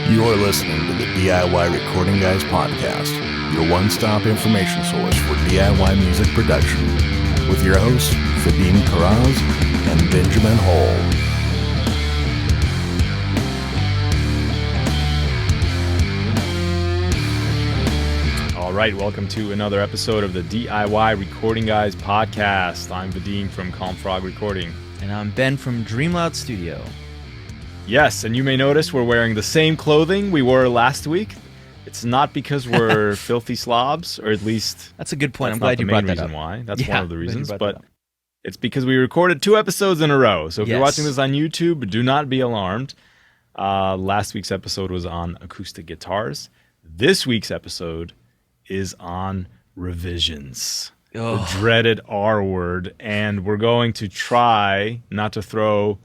You're listening to the DIY Recording Guys podcast, your one-stop information source for DIY music production, with your hosts, Vadim Karaz and Benjamin Hall. All right, welcome to another episode of the DIY Recording Guys podcast. I'm Vadim from Calm Frog Recording. And I'm Ben from Dreamloud Studio. Yes, and you may notice we're wearing the same clothing we wore last week. It's not because we're filthy slobs, or at least that's a good point. I'm glad you brought that up. Why. That's one of the reasons, but it's because we recorded 2 episodes in a row. So if you're watching this on YouTube, do not be alarmed. Last week's episode was on acoustic guitars. This week's episode is on revisions. The dreaded R word, and we're going to try not to throw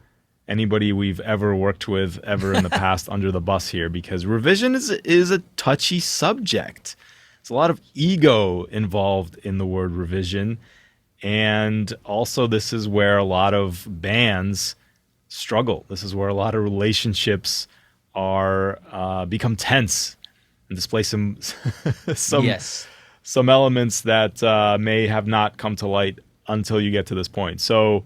anybody we've ever worked with ever in the past under the bus here, because revision is a touchy subject. There's a lot of ego involved in the word revision, and also this is where a lot of bands struggle. This is where a lot of relationships are become tense and display some elements that may have not come to light until you get to this point. So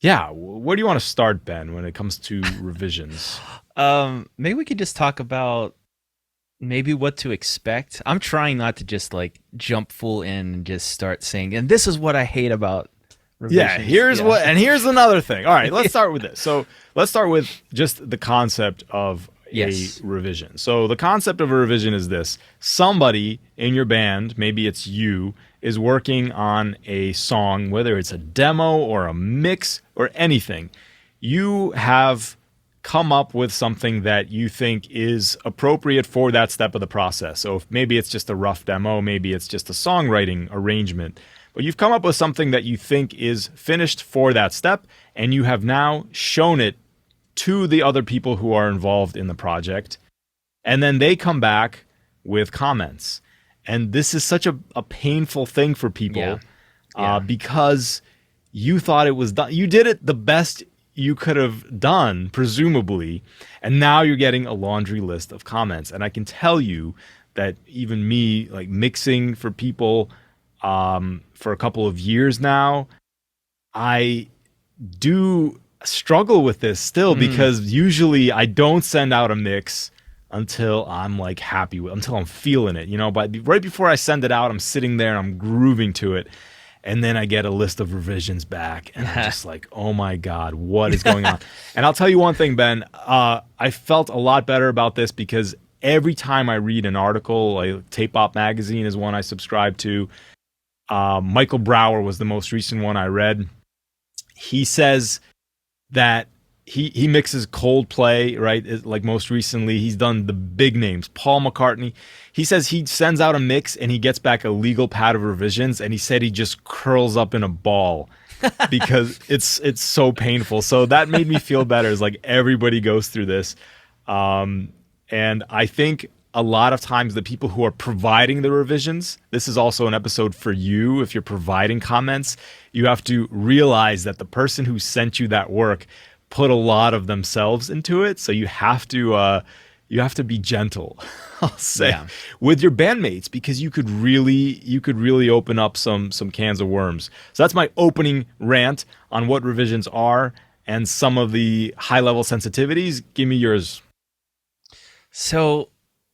yeah, where do you want to start, Ben, when it comes to revisions? Maybe we could just talk about maybe what to expect. I'm trying not to just like jump full in and just start saying, and this is what I hate about revisions. Here's another thing. All right, let's start with this. So let's start with just the concept of a revision. So the concept of a revision is this. Somebody in your band, maybe it's you, is working on a song, whether it's a demo or a mix or anything. You have come up with something that you think is appropriate for that step of the process. So if maybe it's just a rough demo, maybe it's just a songwriting arrangement, but you've come up with something that you think is finished for that step, and you have now shown it to the other people who are involved in the project, and then they come back with comments. And this is such a painful thing for people because you thought it was done. You did it the best you could have done, presumably, and now you're getting a laundry list of comments. And I can tell you that even me, like mixing for people for a couple of years now, I do struggle with this still because usually I don't send out a mix until I'm like happy with, until I'm feeling it, but right before I send it out, I'm sitting there and I'm grooving to it. And then I get a list of revisions back and I'm just like, oh my God, what is going on? And I'll tell you one thing, Ben, I felt a lot better about this because every time I read an article, like Tape Op Magazine is one I subscribe to. Michael Brower was the most recent one I read. He says that he mixes Coldplay, right? Like most recently, he's done the big names, Paul McCartney. He says he sends out a mix and he gets back a legal pad of revisions, and he said he just curls up in a ball because it's so painful. So that made me feel better. It's like everybody goes through this. And I think a lot of times the people who are providing the revisions, this is also an episode for you. If you're providing comments, you have to realize that the person who sent you that work put a lot of themselves into it. So you have to be gentle, I'll say, with your bandmates, because you could really open up some cans of worms. So that's my opening rant on what revisions are and some of the high level sensitivities. Give me yours. So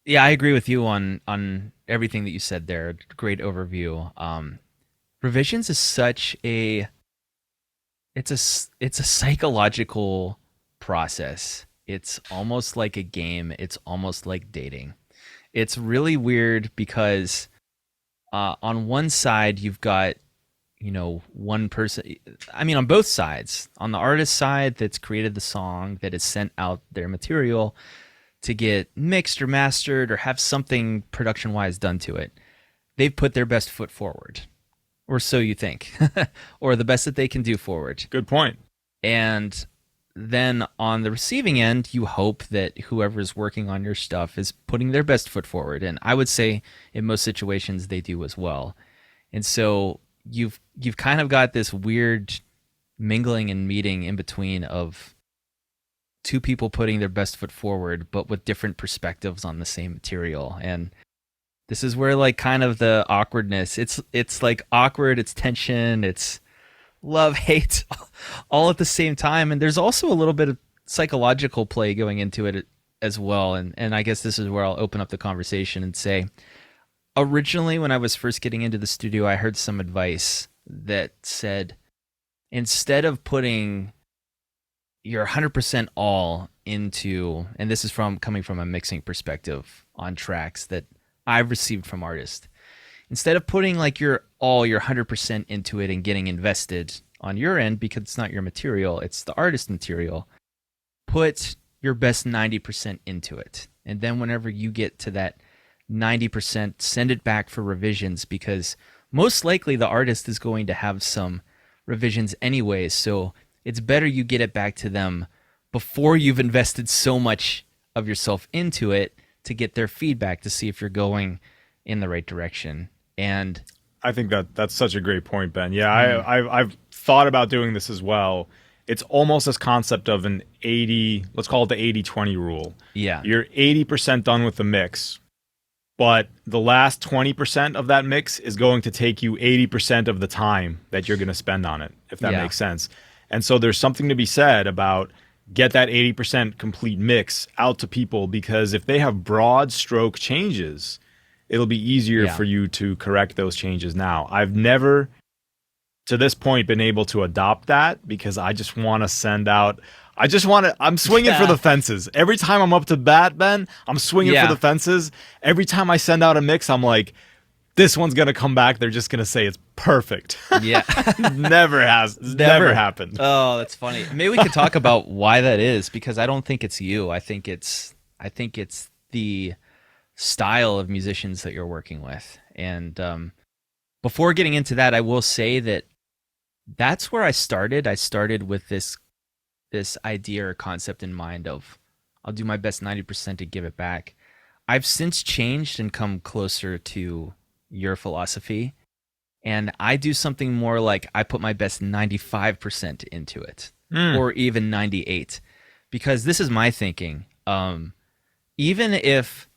yeah, I agree with you on everything that you said there. Great overview. Revisions is such a psychological process. It's almost like a game. It's almost like dating. It's really weird because on one side you've got one person. I mean, on both sides. On the artist side that's created the song, that has sent out their material to get mixed or mastered or have something production-wise done to it, they've put their best foot forward. Or so you think, or the best that they can do forward. Good point. And then on the receiving end, you hope that whoever's working on your stuff is putting their best foot forward. And I would say in most situations they do as well. And so you've kind of got this weird mingling and meeting in between of two people putting their best foot forward, but with different perspectives on the same material. And this is where like kind of the awkwardness, it's like awkward, it's tension, it's love, hate, all at the same time. And there's also a little bit of psychological play going into it as well. And I guess this is where I'll open up the conversation and say, originally when I was first getting into the studio, I heard some advice that said, instead of putting your 100% all into, and this is coming from a mixing perspective on tracks that I've received from artists, instead of putting like your 100% into it and getting invested on your end because it's not your material, it's the artist material, put your best 90% into it. And then whenever you get to that 90%, send it back for revisions, because most likely the artist is going to have some revisions anyways. So it's better you get it back to them before you've invested so much of yourself into it to get their feedback to see if you're going in the right direction. And I think that's such a great point, Ben. Yeah, I've thought about doing this as well. It's almost this concept of an 80, let's call it the 80-20 rule. Yeah. You're 80% done with the mix, but the last 20% of that mix is going to take you 80% of the time that you're going to spend on it, if that makes sense. And so there's something to be said about get that 80% complete mix out to people, because if they have broad stroke changes, it'll be easier for you to correct those changes now. I've never, to this point, been able to adopt that because I just want to send out, I'm swinging for the fences. Every time I'm up to bat, Ben, I'm swinging for the fences. Every time I send out a mix, I'm like, this one's going to come back. They're just going to say it's perfect. Yeah. Never happened. Oh, that's funny. Maybe we could talk about why that is, because I don't think it's you. I think it's the style of musicians that you're working with. And before getting into that, I will say that that's where I started. I started with this idea or concept in mind of I'll do my best 90% to give it back. I've since changed and come closer to your philosophy, and I do something more like I put my best 95% into it, or even 98, because this is my thinking. Even if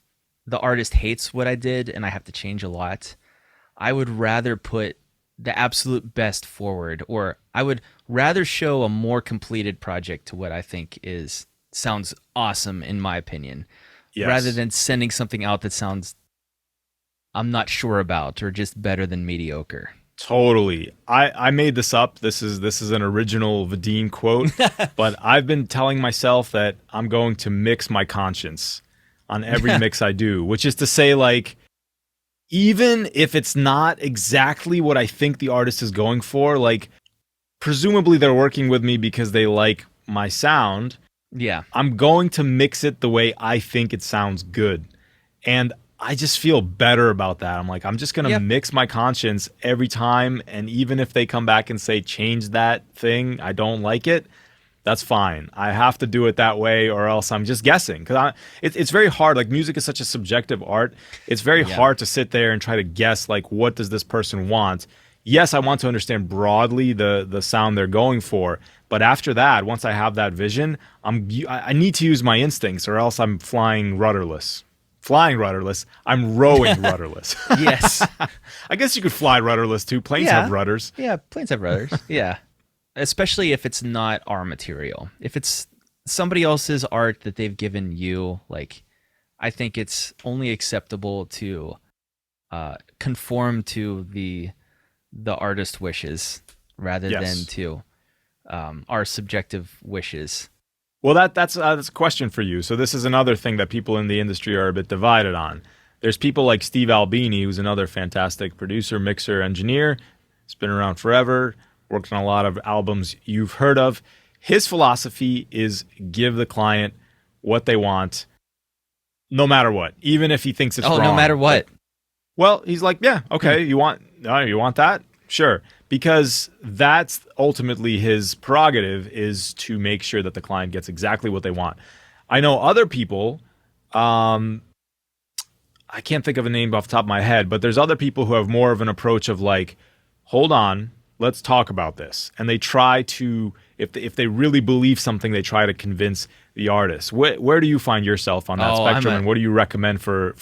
the artist hates what I did and I have to change a lot, I would rather put the absolute best forward, or I would rather show a more completed project to what I think sounds awesome in my opinion, rather than sending something out that sounds I'm not sure about or just better than mediocre. Totally. I made this up. This is an original Vadim quote, but I've been telling myself that I'm going to mix my conscience on every mix I do, which is to say, like, even if it's not exactly what I think the artist is going for, like, presumably they're working with me because they like my sound. Yeah. I'm going to mix it the way I think it sounds good. And I just feel better about that. I'm like, I'm just going to mix my conscience every time. And even if they come back and say, change that thing, I don't like it, that's fine. I have to do it that way, or else I'm just guessing. Because it's very hard. Like, music is such a subjective art. It's very hard to sit there and try to guess, like, what does this person want? Yes, I want to understand broadly the sound they're going for. But after that, once I have that vision, I need to use my instincts, or else I'm flying rudderless. I'm rowing rudderless. Yes. I guess you could fly rudderless too. Planes have rudders. Yeah, planes have rudders. Yeah. Especially if it's not our material. If it's somebody else's art that they've given you, like, I think it's only acceptable to conform to the artist wishes rather than to our subjective wishes. Well, that's a question for you. So this is another thing that people in the industry are a bit divided on. There's people like Steve Albini, who's another fantastic producer, mixer, engineer. He's been around forever, worked on a lot of albums you've heard of. His philosophy is give the client what they want, no matter what, even if he thinks it's wrong. No matter what. Well, he's like, yeah, okay, you want that? Sure. Because that's ultimately his prerogative, is to make sure that the client gets exactly what they want. I know other people, I can't think of a name off the top of my head, but there's other people who have more of an approach of like, hold on, let's talk about this. And they try to, if they really believe something, they try to convince the artist. Where do you find yourself on that spectrum? And what do you recommend for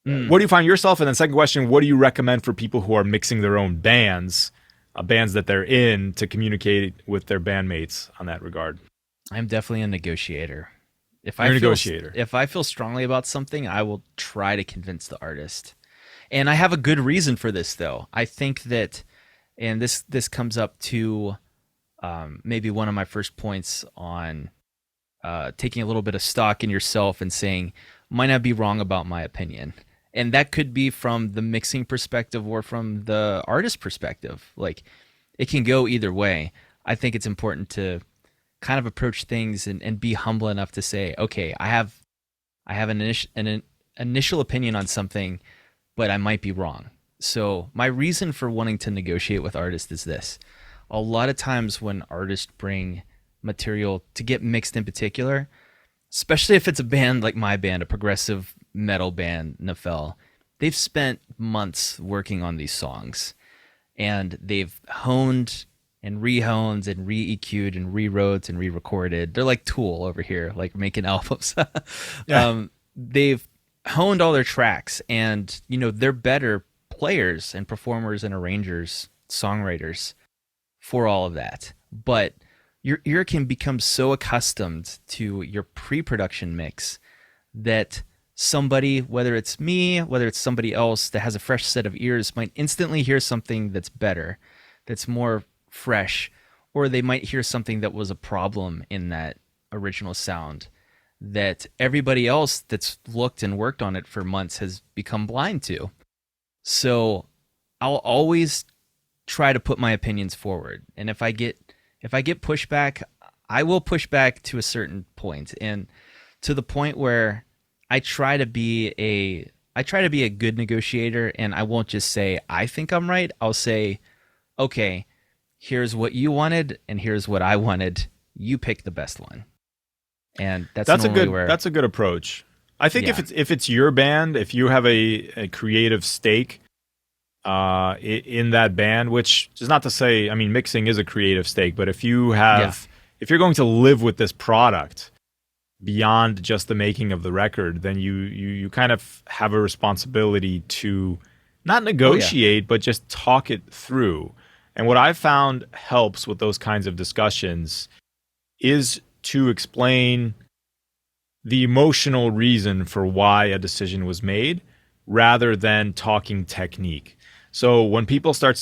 where do you find yourself? And then second question, what do you recommend for people who are mixing their own bands that they're in, to communicate with their bandmates on that regard? I'm definitely a negotiator. If I feel strongly about something, I will try to convince the artist. And I have a good reason for this, though. I think that, and this comes up to maybe one of my first points on taking a little bit of stock in yourself and saying, might not be wrong about my opinion. And that could be from the mixing perspective or from the artist perspective. Like, it can go either way. I think it's important to kind of approach things and be humble enough to say, okay, I have an initial opinion on something, but I might be wrong. So my reason for wanting to negotiate with artists is this. A lot of times when artists bring material to get mixed in particular, especially if it's a band like my band, a progressive metal band, Nafel, they've spent months working on these songs, and they've honed and re-honed and re-EQ'd and rewrote and re-recorded. They're like Tool over here, like making albums. Yeah. They've honed all their tracks, and they're better players and performers and arrangers, songwriters for all of that. But your ear can become so accustomed to your pre-production mix that somebody, whether it's me, whether it's somebody else that has a fresh set of ears, might instantly hear something that's better, that's more fresh, or they might hear something that was a problem in that original sound that everybody else that's looked and worked on it for months has become blind to. So I'll always try to put my opinions forward. And if I get pushback, I will push back to a certain point, and to the point where I try to be a good negotiator, and I won't just say I think I'm right. I'll say, okay, here's what you wanted and here's what I wanted. You pick the best one. And that's a good approach. I think if it's your band, if you have a creative stake in that band, which is not to say, I mean, mixing is a creative stake, but if you're going to live with this product beyond just the making of the record, then you kind of have a responsibility to not negotiate, but just talk it through. And what I've found helps with those kinds of discussions is to explain the emotional reason for why a decision was made, rather than talking technique. So when people start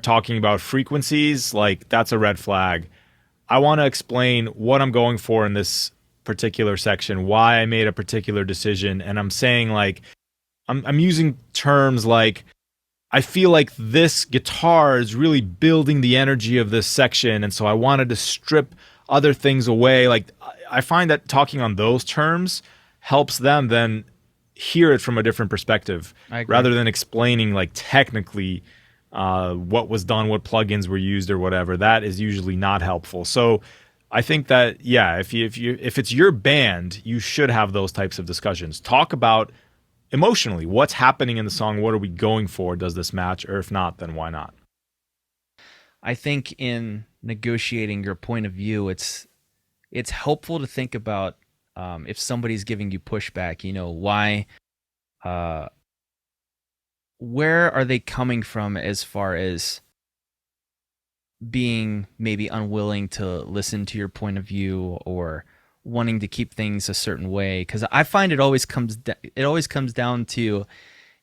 talking about frequencies, like, that's a red flag. I want to explain what I'm going for in this particular section, why I made a particular decision. And I'm saying, like, I'm using terms like, I feel like this guitar is really building the energy of this section, and so I wanted to strip other things away. Like, I find that talking on those terms helps them then hear it from a different perspective, rather than explaining, like, technically what was done, what plugins were used or whatever. That is usually not helpful. So I think that, if it's your band, you should have those types of discussions. Talk about emotionally what's happening in the song. What are we going for? Does this match? Or if not, then why not? I think in negotiating your point of view, it's helpful to think about if somebody's giving you pushback, why, where are they coming from as far as being maybe unwilling to listen to your point of view, or wanting to keep things a certain way? Because I find it always comes down to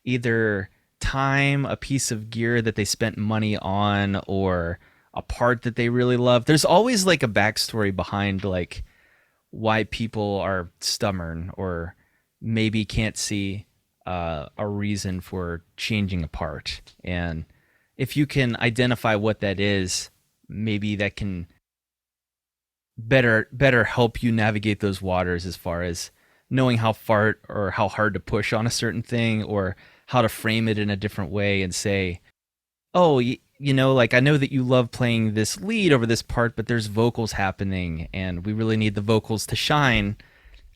either time, a piece of gear that they spent money on, or a part that they really love. There's always like a backstory behind, like, why people are stubborn or maybe can't see a reason for changing a part. And if you can identify what that is, maybe that can better help you navigate those waters, as far as knowing how far or how hard to push on a certain thing, or how to frame it in a different way and say, oh, like, I know that you love playing this lead over this part, but there's vocals happening, and we really need the vocals to shine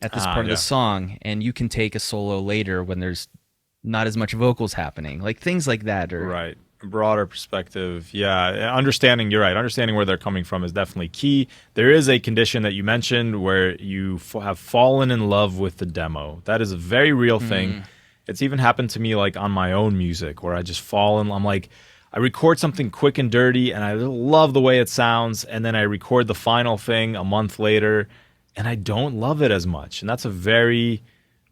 at this part of the song, and you can take a solo later when there's not as much vocals happening. Like, things like that. Or, right. Broader perspective, yeah. Understanding, you're right. Understanding where they're coming from is definitely key. There is a condition that you mentioned where you have fallen in love with the demo. That is a very real thing. It's even happened to me like on my own music where I just fall in. I'm like, I record something quick and dirty, and I love the way it sounds, and then I record the final thing a month later, and I don't love it as much. And that's a very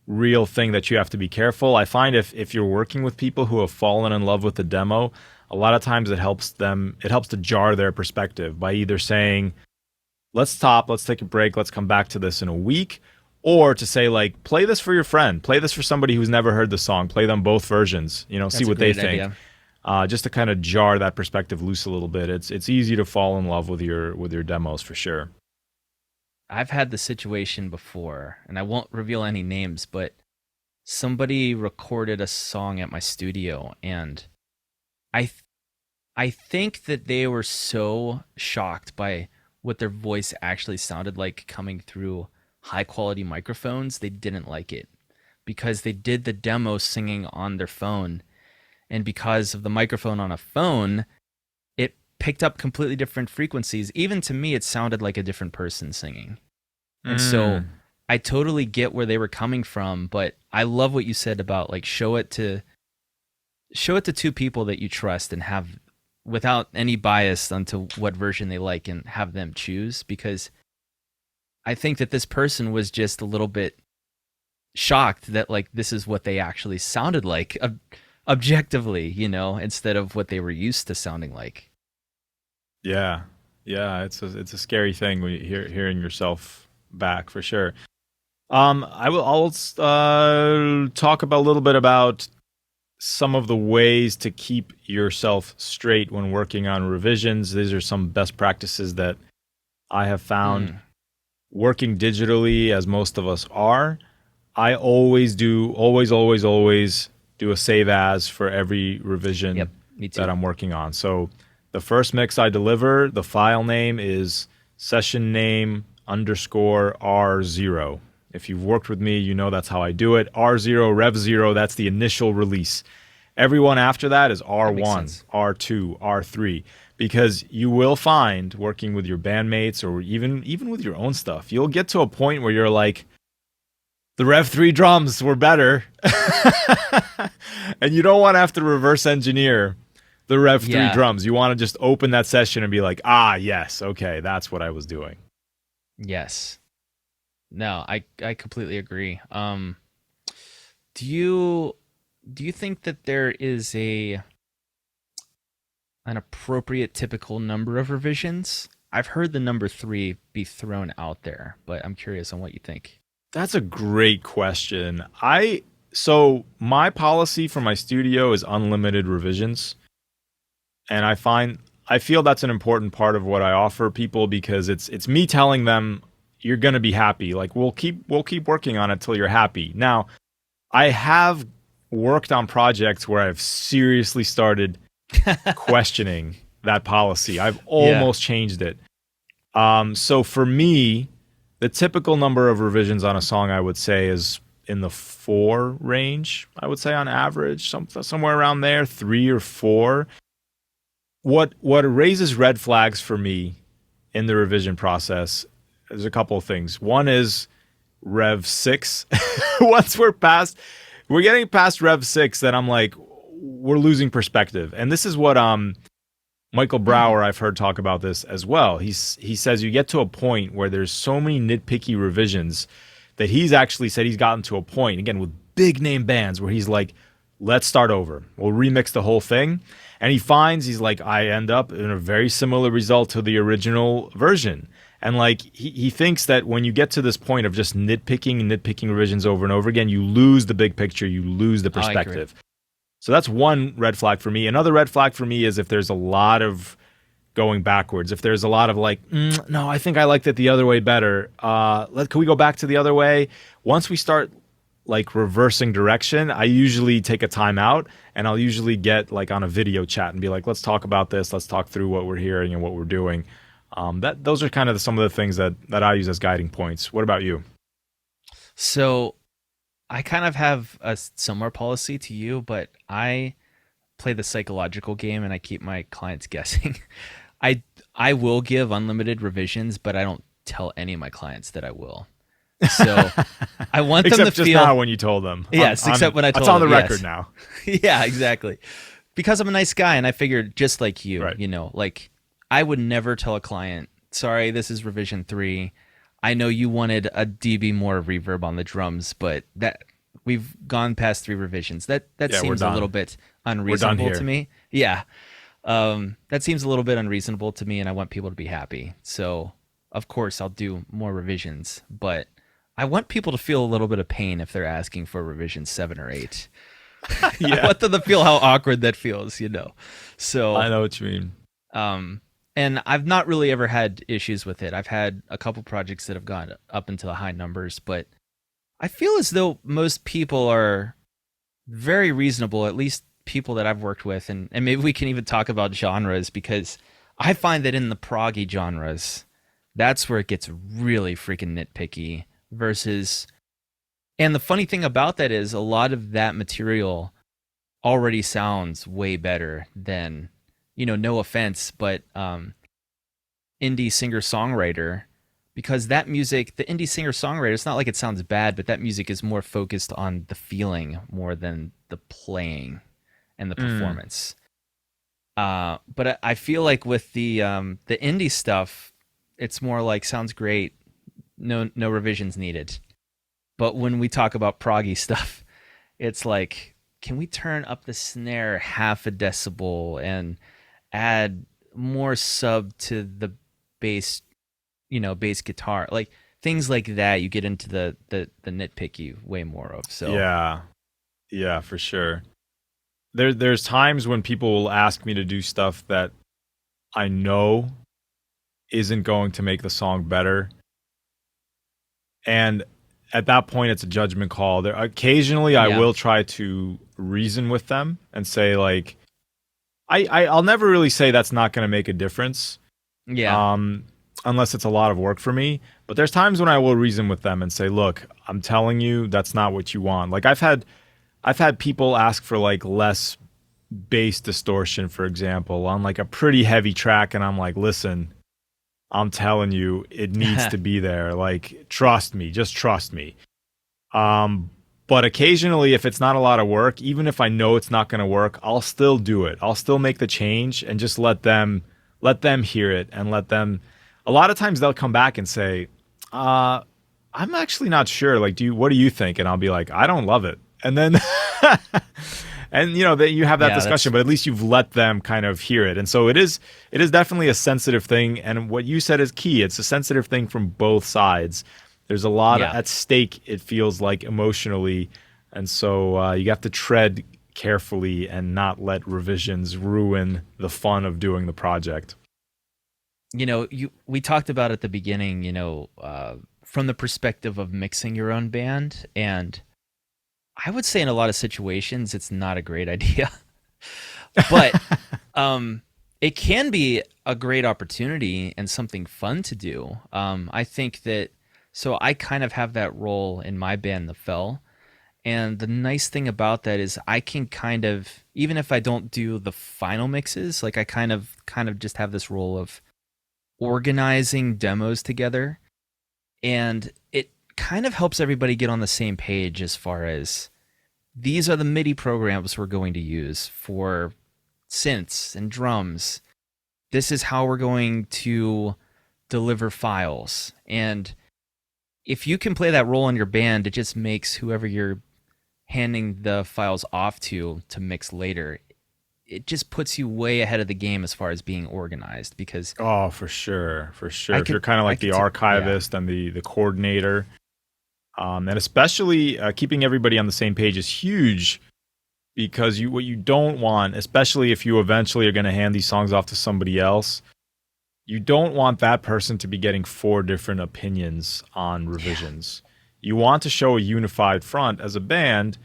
real thing that you have to be careful. I find if you're working with people who have fallen in love with the demo, a lot of times it helps to jar their perspective by either saying, let's stop, let's take a break, let's come back to this in a week, or to say like, play this for your friend, play this for somebody who's never heard the song, play them both versions, see what they think. Just to kind of jar that perspective loose a little bit. It's easy to fall in love with your demos for sure. I've had the situation before, and I won't reveal any names, but somebody recorded a song at my studio, and I think that they were so shocked by what their voice actually sounded like coming through high-quality microphones, they didn't like it because they did the demo singing on their phone, and because of the microphone on a phone, it picked up completely different frequencies. Even to me, it sounded like a different person singing. And so I totally get where they were coming from, but I love what you said about like show it to two people that you trust and have without any bias onto what version they like and have them choose, because I think that this person was just a little bit shocked that like this is what they actually sounded like objectively, instead of what they were used to sounding like. Yeah, it's a scary thing when you hearing yourself back for sure. I'll talk about a little bit about some of the ways to keep yourself straight when working on revisions. These are some best practices that I have found working digitally, as most of us are. I always do a save as for every revision that I'm working on. So the first mix I deliver, the file name is session name _R0. If you've worked with me, you know that's how I do it. R0, Rev 0, that's the initial release. Everyone after that is R1, R2, R3. Because you will find, working with your bandmates or even with your own stuff, you'll get to a point where you're like, the Rev 3 drums were better. And you don't want to have to reverse engineer the Rev 3 drums. You want to just open that session and be like, yes, okay, that's what I was doing. Yes. No, I completely agree. Do you think that there is an appropriate typical number of revisions? I've heard the number 3 be thrown out there, but I'm curious on what you think. That's a great question. So my policy for my studio is unlimited revisions. And I feel that's an important part of what I offer people, because it's me telling them you're going to be happy. Like we'll keep working on it till you're happy. Now, I have worked on projects where I've seriously started questioning that policy. I've almost changed it. So for me, the typical number of revisions on a song, I would say, is in the 4 range. I would say on average, somewhere around there, 3 or 4. What raises red flags for me in the revision process, there's a couple of things. One is Rev 6. Once we're getting past Rev 6, then I'm like, we're losing perspective. And this is what Michael Brower, I've heard talk about this as well. He says you get to a point where there's so many nitpicky revisions that he's actually said he's gotten to a point, again, with big name bands, where he's like, let's start over. We'll remix the whole thing. And he's like, I end up in a very similar result to the original version. And like he thinks that when you get to this point of just nitpicking revisions over and over again, you lose the big picture, you lose the perspective. So that's one red flag for me. Another red flag for me is if there's a lot of going backwards. If there's a lot of like, no, I think I liked it the other way better. Can we go back to the other way? Once we start like reversing direction, I usually take a time out, and I'll usually get like on a video chat and be like, let's talk about this. Let's talk through what we're hearing and what we're doing. Those are kind of some of the things that I use as guiding points. What about you? So I kind of have a similar policy to you, but I play the psychological game and I keep my clients guessing. I will give unlimited revisions, but I don't tell any of my clients that I will. So I want them to except just feel now when you told them. Yes, except when I told them. It's on the them, record yes. now. Yeah, exactly. Because I'm a nice guy, and I figured just like you, Right. you know, like I would never tell a client, sorry, this is revision 3. I know you wanted a dB more reverb on the drums, but that we've gone past 3 revisions. That seems a little bit unreasonable to me. Yeah. That seems a little bit unreasonable to me, and I want people to be happy. So, of course, I'll do more revisions, but I want people to feel a little bit of pain if they're asking for revision 7 or 8. Yeah. I want them to feel how awkward that feels, you know. So I know what you mean. And I've not really ever had issues with it. I've had a couple projects that have gone up into the high numbers, but I feel as though most people are very reasonable, at least people that I've worked with, and maybe we can even talk about genres, because I find that in the proggy genres, that's where it gets really freaking nitpicky versus, and the funny thing about that is a lot of that material already sounds way better than, you know, no offense, but indie singer-songwriter, because that music, the indie singer-songwriter, it's not like it sounds bad, but that music is more focused on the feeling more than the playing and the performance. But I feel like with the indie stuff, it's more like sounds great, no revisions needed. But when we talk about proggy stuff, it's like, can we turn up the snare half a decibel and add more sub to the bass, you know, bass guitar, like things like that. You get into the nitpicky way more of. So yeah, for sure. There's times when people will ask me to do stuff that I know isn't going to make the song better, and at that point it's a judgment call. There occasionally I will try to reason with them and say, like, I'll never really say that's not going to make a difference. Yeah. Unless it's a lot of work for me. But there's times when I will reason with them and say, look, I'm telling you that's not what you want. Like I've had people ask for like less bass distortion, for example, on like a pretty heavy track, and I'm like, listen, I'm telling you it needs to be there. Like, trust me, just trust me. But occasionally, if it's not a lot of work, even if I know it's not going to work, I'll still do it. I'll still make the change and just let them hear it, and let them. A lot of times they'll come back and say, I'm actually not sure. Like, what do you think? And I'll be like, I don't love it. And then, and you know, that you have that discussion, but at least you've let them kind of hear it. And so it is definitely a sensitive thing. And what you said is key. It's a sensitive thing from both sides. There's a lot at stake, it feels like, emotionally. And so you have to tread carefully and not let revisions ruin the fun of doing the project. You know, we talked about at the beginning, you know, from the perspective of mixing your own band. And I would say in a lot of situations, it's not a great idea. But it can be a great opportunity and something fun to do. I think that, so I kind of have that role in my band, The Fell. And the nice thing about that is I can kind of, even if I don't do the final mixes, like I kind of just have this role of organizing demos together. And it kind of helps everybody get on the same page as far as these are the MIDI programs we're going to use for synths and drums. This is how we're going to deliver files. And if you can play that role in your band, it just makes whoever you're handing the files off to mix later, it just puts you way ahead of the game as far as being organized. Because for sure. If you're kind of like the archivist and the coordinator, and especially keeping everybody on the same page is huge, because what you don't want, especially if you eventually are going to hand these songs off to somebody else, you don't want that person to be getting 4 different opinions on revisions. You want to show a unified front as a band,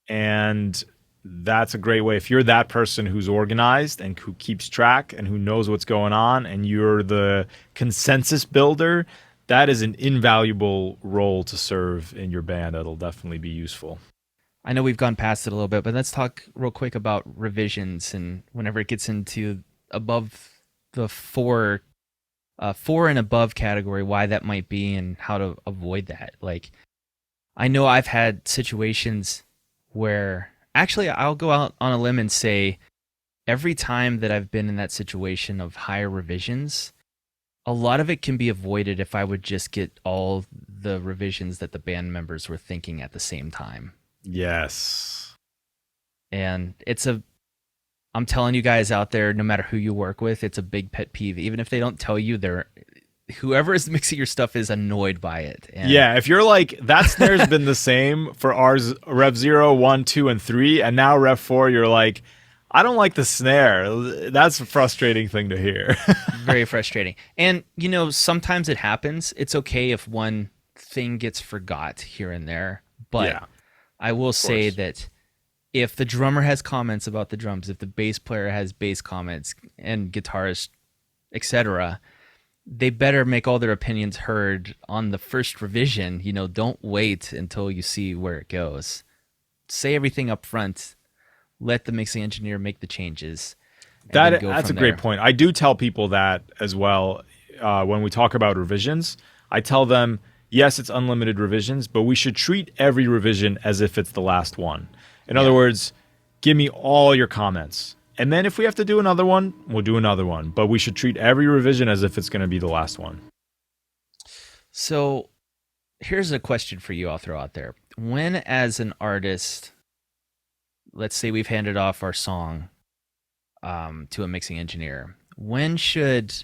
and that's a great way. If you're that person who's organized and who keeps track and who knows what's going on, and you're the consensus builder, that is an invaluable role to serve in your band. That'll definitely be useful. I know we've gone past it a little bit, but let's talk real quick about revisions and whenever it gets into above the four and above category, why that might be and how to avoid that. Like, I know I've had situations where actually I'll go out on a limb and say every time that I've been in that situation of higher revisions, a lot of it can be avoided if I would just get all the revisions that the band members were thinking at the same time. Yes. And I'm telling you guys out there, no matter who you work with, it's a big pet peeve. Even if they don't tell you, whoever is mixing your stuff is annoyed by it. And yeah, if you're like, that snare's been the same for ours, Rev 0, 1, 2, and 3, and now Rev 4, you're like, I don't like the snare. That's a frustrating thing to hear. Very frustrating. And, sometimes it happens. It's okay if one thing gets forgot here and there. But yeah, I will say that if the drummer has comments about the drums, if the bass player has bass comments and guitarist, etc., they better make all their opinions heard on the first revision. Don't wait until you see where it goes. Say everything up front. Let the mixing engineer make the changes. That's a great point. I do tell people that as well when we talk about revisions. I tell them, yes, it's unlimited revisions, but we should treat every revision as if it's the last one. In other words, give me all your comments. And then if we have to do another one, we'll do another one. But we should treat every revision as if it's going to be the last one. So here's a question for you I'll throw out there. When, as an artist, let's say we've handed off our song to a mixing engineer, when should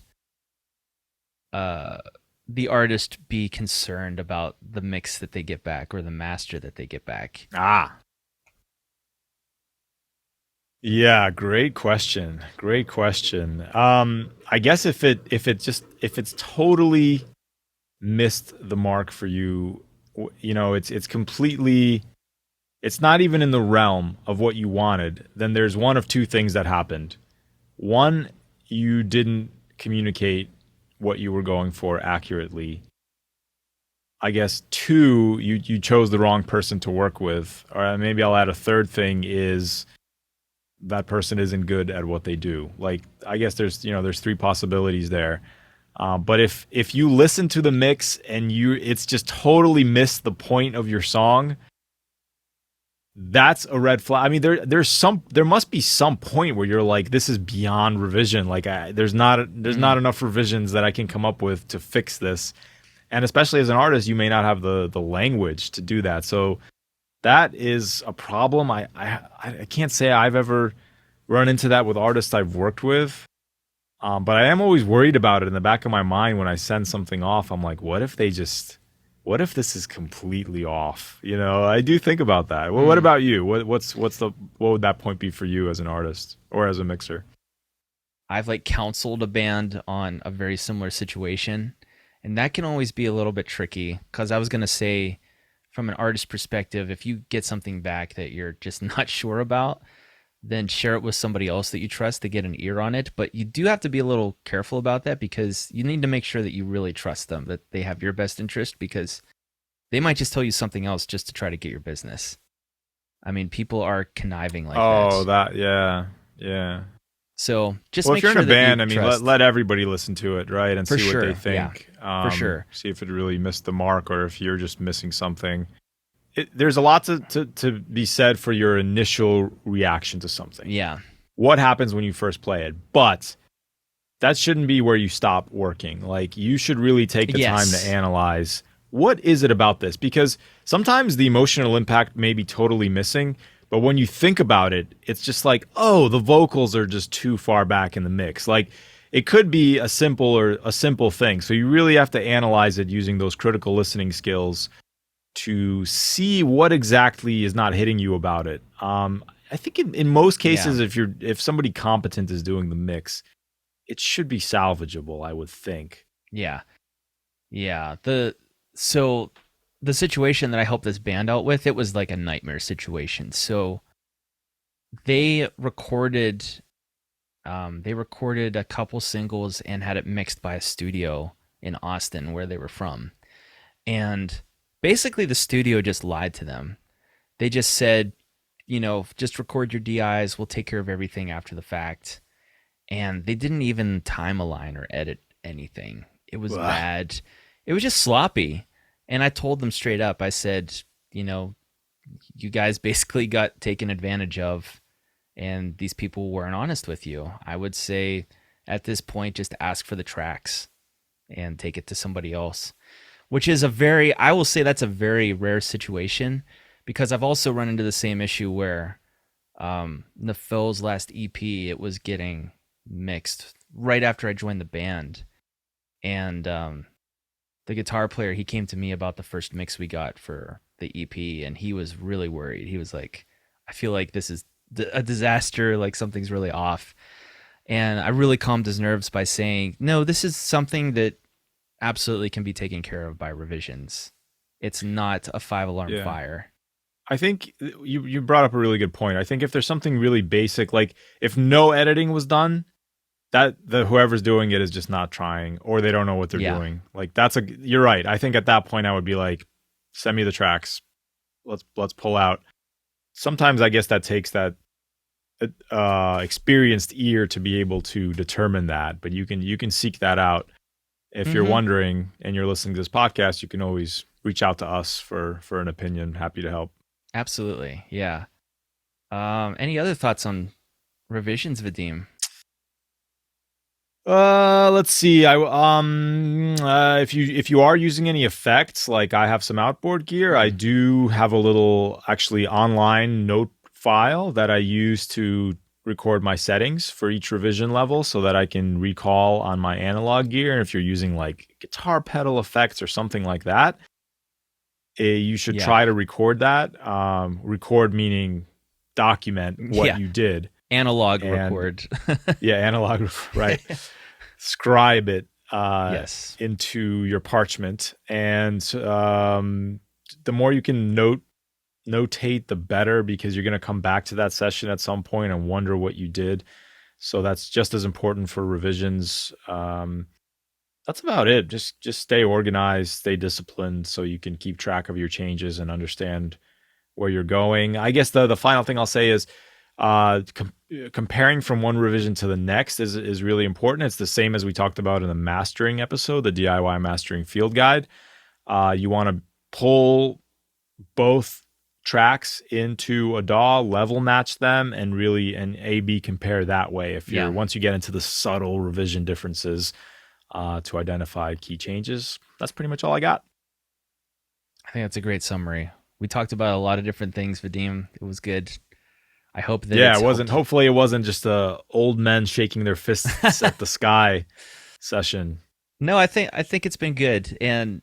the artist be concerned about the mix that they get back or the master that they get back? Yeah, great question. Great question. I guess if it's totally missed the mark for you, it's completely, it's not even in the realm of what you wanted, then there's one of two things that happened. One, you didn't communicate what you were going for accurately. I guess two, you chose the wrong person to work with. Or maybe I'll add a third thing is that person isn't good at what they do. Like, I guess there's three possibilities there. But if you listen to the mix and it's just totally missed the point of your song, that's a red flag. I mean, there must be some point where you're like, this is beyond revision. Like, there's not enough revisions that I can come up with to fix this. And especially as an artist, you may not have the language to do that. So that is a problem. I can't say I've ever run into that with artists I've worked with. But I am always worried about it in the back of my mind when I send something off. I'm like, what if this is completely off? I do think about that. Well, what about you? What would that point be for you as an artist or as a mixer? I've counseled a band on a very similar situation, and that can always be a little bit tricky because I was going to say, from an artist perspective, if you get something back that you're just not sure about, then share it with somebody else that you trust to get an ear on it. But you do have to be a little careful about that because you need to make sure that you really trust them, that they have your best interest, because they might just tell you something else just to try to get your business. I mean, people are conniving like that. Oh, yeah. So just if you're sure in a band, I mean, let everybody listen to it, right, and see what they think. Yeah, for sure. See if it really missed the mark or if you're just missing something. There's a lot to be said for your initial reaction to something. Yeah. What happens when you first play it? But that shouldn't be where you stop working. Like, you should really take the time to analyze, what is it about this? Because sometimes the emotional impact may be totally missing, but when you think about it, it's just like, oh, the vocals are just too far back in the mix. Like, it could be a simple thing. So you really have to analyze it using those critical listening skills to see what exactly is not hitting you about it. I think in most cases, if somebody competent is doing the mix, it should be salvageable, I would think. Yeah. So the situation that I helped this band out with, it was like a nightmare situation. So they recorded a couple singles and had it mixed by a studio in Austin where they were from. And basically the studio just lied to them. they just said, just record your DIs. We'll take care of everything after the fact. And they didn't even time align or edit anything. It was bad. It was just sloppy. And I told them straight up, I said, you guys basically got taken advantage of, and these people weren't honest with you. I would say at this point, just ask for the tracks and take it to somebody else, which is I will say that's a very rare situation, because I've also run into the same issue where Nafil's last EP, it was getting mixed right after I joined the band. And the guitar player, he came to me about the first mix we got for the EP, and he was really worried. He was like, I feel like this is a disaster, like something's really off. And I really calmed his nerves by saying, no, this is something that absolutely can be taken care of by revisions. It's not a 5-alarm fire. I think you brought up a really good point. I think if there's something really basic, like if no editing was done, that whoever's doing it is just not trying, or they don't know what they're doing. Like you're right. I think at that point I would be like, send me the tracks. Let's pull out. Sometimes I guess that takes that experienced ear to be able to determine that, but you can seek that out. If you're wondering and you're listening to this podcast, you can always reach out to us for an opinion. Happy to help. Absolutely. Yeah. Any other thoughts on revisions, Vadim? Let's see. If you are using any effects, like I have some outboard gear, I do have a little actually online note file that I use to record my settings for each revision level so that I can recall on my analog gear. And if you're using like guitar pedal effects or something like that, you should try to record that. Record meaning document what you did. Analog record. Analog, right. Scribe it into your parchment. And the more you can notate, the better, because you're going to come back to that session at some point and wonder what you did. So that's just as important for revisions. That's about it. Just stay organized, stay disciplined, so you can keep track of your changes and understand where you're going. I guess the final thing I'll say is comparing from one revision to the next is really important. It's the same as we talked about in the mastering episode, the DIY mastering field guide. You want to pull both tracks into a DAW, level match them, and really an A/B compare that way. If you're once you get into the subtle revision differences to identify key changes. That's pretty much all I got. I think that's a great summary. We talked about a lot of different things, Vadim. It was good. I hope that it wasn't. Hopefully, it wasn't just old men shaking their fists at the sky session. No, I think it's been good, and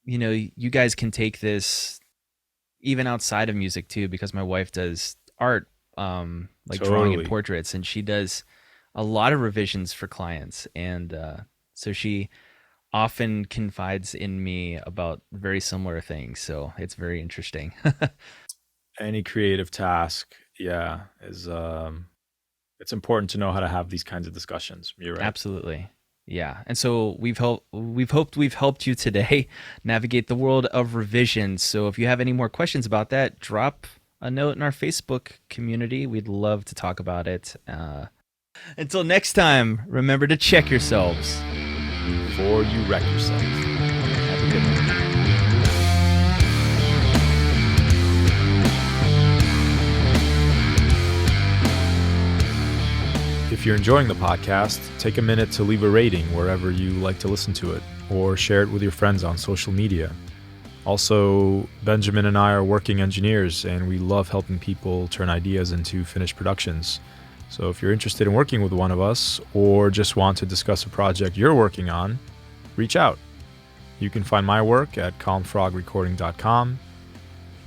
you guys can take this even outside of music too, because my wife does art, drawing and portraits, and she does a lot of revisions for clients, and so she often confides in me about very similar things. So it's very interesting. Any creative task, is it's important to know how to have these kinds of discussions. You're right. Absolutely. Yeah. And so we've hoped we've helped you today navigate the world of revisions. So if you have any more questions about that, drop a note in our Facebook community. We'd love to talk about it. Until next time, remember to check yourselves before you wreck yourself. Have a good one. If you're enjoying the podcast, take a minute to leave a rating wherever you like to listen to it, or share it with your friends on social media. Also, Benjamin and I are working engineers, and we love helping people turn ideas into finished productions. So if you're interested in working with one of us, or just want to discuss a project you're working on, reach out. You can find my work at calmfrogrecording.com,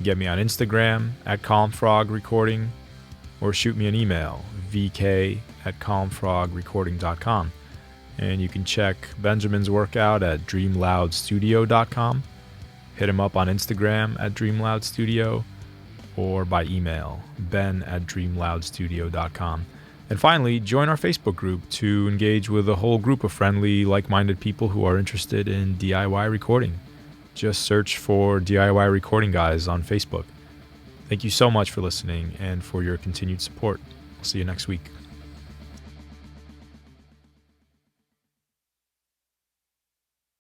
get me on Instagram at calmfrogrecording, or shoot me an email, vk@calmfrogrecording.com. And you can check Benjamin's work out at dreamloudstudio.com. Hit him up on Instagram at dreamloudstudio, or by email, ben@dreamloudstudio.com. And finally, join our Facebook group to engage with a whole group of friendly, like-minded people who are interested in DIY recording. just search for DIY Recording Guys on Facebook. Thank you so much for listening and for your continued support. I'll see you next week.